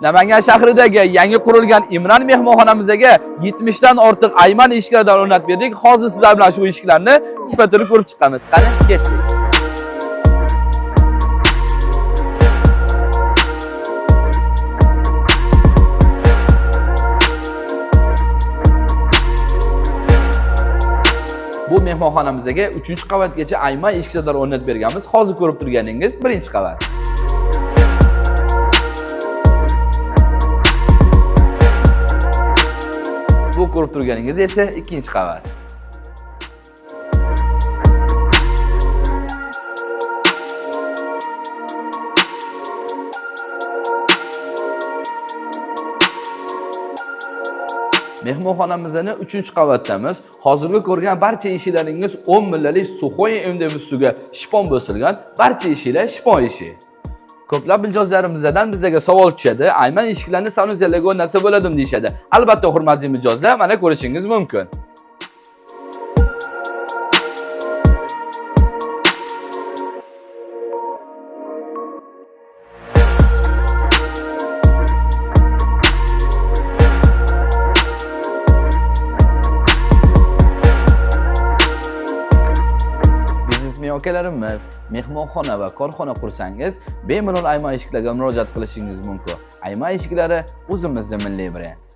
Namangan shahridagi yangi qurilgan Imron mehmonxonamizga 70 dan ortiq ayman eshiklardan o'rnatib berdik. Hozir sizlar bilan shu eshiklarni sifatini ko'rib chiqamiz. Qani, ketdik. Bu mehmonxonamizga 3-qavatgacha ayman eshiklar o'rnatib berganmiz. Hozir ko'rib turganingiz 1-qavat. Bu ko'rib turganingiz esa 2-qavat. Mehmonxonamizning 3-qavatdamiz. Hozirgi ko'rgan barcha eshiklaringiz 10 millalik Suxoy MDMSga shipon bo'silgan. Barcha eshiklar shipon eshik. Ko'plab mijozlarimizdan bizga savol tushadi. Ayman eshiklarni sanuzellarga o'rnatsa bo'ladimi deyshadi. Albatta hurmatli mijozlar, mana ko'rishingiz mumkin. Akalarimiz, mehmonxona va korxona qursangiz, bemalol ayman eshiklarga murojaat qilishingiz mumkin. Ayman eshiklari o'zimizning milliy brend.